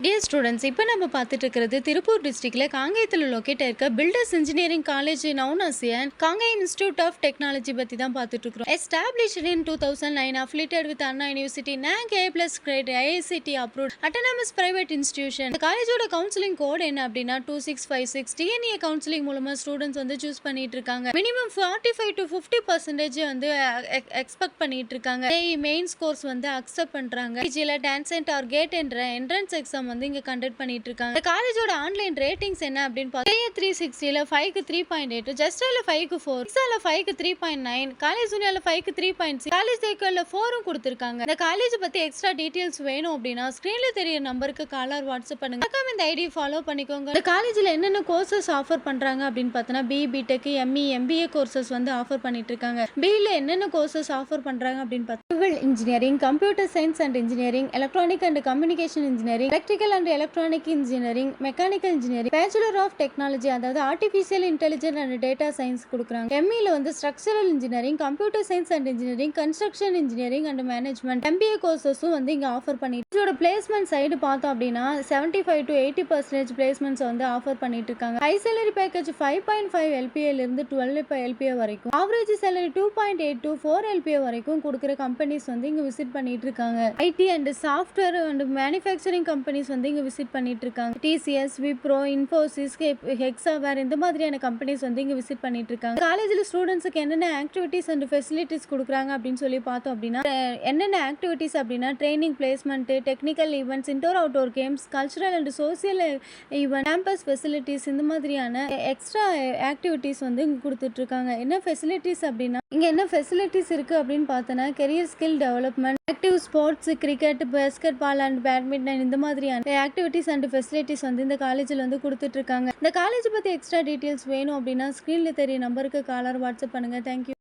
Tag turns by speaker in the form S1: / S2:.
S1: Dear students, இப்போ நம்ம பார்த்துட்டு இருக்கிறது திருப்பூர் டிஸ்ட்ரிக்ட்ல காங்கேயத்தில் லொக்கேட் இருக்க builders engineering college known as Kangeyam institute of technology பற்றி தான் பார்த்துட்டு இருக்கிறோம். Established in 2009, affiliated with Anna university, NAC A+ grade, IICT approved, autonomous private institution. இந்த காலேஜோட கவுன்சிலிங் கோட் என்ன அப்படின்னா 2656. டிஎன்ஏ கவுன்சிலிங் மூலமா ஸ்டூடெண்ட்ஸ் வந்து சூஸ் பண்ணிட்டு இருக்காங்க. மினிமம் 45 to 50% வந்து எக்ஸ்பெக்ட் பண்ணிட்டு இருக்காங்க. மெயின்ஸ் கோர்ஸ் வந்து அக்செப்ட் பண்றாங்க. பிஜில டான்ஸ் அண்ட் டார்கெட் என்ற என்ட்ரன்ஸ் எக்ஸாம் வந்து இங்க கண்டக்ட் பண்ணிட்டு இருக்காங்க. இந்த காலேஜோட ஆன்லைன் ரேட்டிங்ஸ் என்ன அப்படின்னு பார்த்தா 360ல 5க்கு 3.8, ஜஸ்ட்ல 5க்கு 4, எக்ஸால 5க்கு 3.9, காலேஜ் யூனியர்ல 5க்கு 3.6, காலேஜ் தேக்கல்ல 4ம் கொடுத்திருக்காங்க. இந்த காலேஜ் பத்தி எக்ஸ்ட்ரா டீடைல்ஸ் வேணும் அப்படின்னா ஸ்கிரீன்ல தெரிய நம்பருக்கு கால் ஆர் வாட்ஸ்அப் பண்ணுங்க. மறக்காம இந்த ஐடி ஃபாலோ பண்ணிக்கோங்க. இந்த காலேஜ்ல என்னென்ன கோர்சஸ் ஆஃபர் பண்றாங்க அப்படின்னு பார்த்தனா பிடெக், எம்இ, எம்பிஏ கோர்சஸ் வந்து ஆஃபர் பண்ணிட்டு இருக்காங்க. பில என்னென்ன கோர்சஸ் ஆஃபர் பண்றாங்க அப்படின்னு பார்த்தா civil engineering, computer science and engineering, electronic and communication engineering, electrical and electronic engineering, mechanical engineering, bachelor of technology அதாவது artificial intelligence and data science கொடுக்குறாங்க. எம்இல வந்து structural engineering, computer science and engineering, construction engineering and management, MBA கோர்சஸும் வந்து இங்க offer பண்ணிட்டு இதோட placement side பார்த்தோம் அப்படின்னா 75 to 80% பிளேஸ்மெண்ட்ஸ் வந்து ஆஃபர் பண்ணிட்டு இருக்காங்க. ஹை சேலரி பேக்கேஜ் 5.5 LPA இருந்து 12 LPA வரைக்கும், ஆவரேஜ் சேலரி 2.8 to 4 LPA வரைக்கும் கொடுக்குற கம்பெனிஸ் வந்து இங்க விசிட் பண்ணிட்டு இருக்காங்க. IT and software and manufacturing companies வந்து இங்க விசிட் பண்ணிட்டு இருக்காங்க. டிசிஎஸ், விப்ரோ, இன்ஃபோசிஸ், ஹெக்ஸாவேர் இந்த மாதிரியான கம்பெனிஸ் வந்து இங்க விசிட் பண்ணிட்டு இருக்காங்க. காலேஜ்ல ஸ்டூடெண்ட்ஸ்க்கு என்னென்ன ஆக்டிவிட்டிஸ் அண்ட் ஃபெசிலிட்டிஸ் கொடுக்குறாங்க அப்படின்னு சொல்லி பார்த்தோம் அப்படின்னா என்னென்ன ஆக்டிவிட்டிஸ் அப்படின்னா training, placement, technical events, indoor outdoor games, cultural and social event, campus facilities இந்த மாதிரியான எக்ஸ்ட்ரா ஆக்டிவிட்டிஸ் வந்து இங்க கொடுத்துட்டு இருக்காங்க. என்ன ஃபெசிலிட்டிஸ் அப்படின்னா இங்க என்ன ஃபெசிலிட்டிஸ் இருக்கு அப்படின்னு பார்த்தோன்னா career skill development, active sports, cricket, basketball and badminton இந்த மாதிரியான ஆக்டிவிட்டிஸ் அண்ட் ஃபெசிலிட்டிஸ் வந்து இந்த காலேஜில் வந்து கொடுத்துட்டு இருக்காங்க. இந்த காலேஜ் பத்தி எக்ஸ்ட்ரா டீடைல்ஸ் வேணும் அப்படின்னா ஸ்கிரீன்ல தெரிய நம்பருக்கு காலர் வாட்ஸ்அப் பண்ணுங்க. தேங்க்யூ.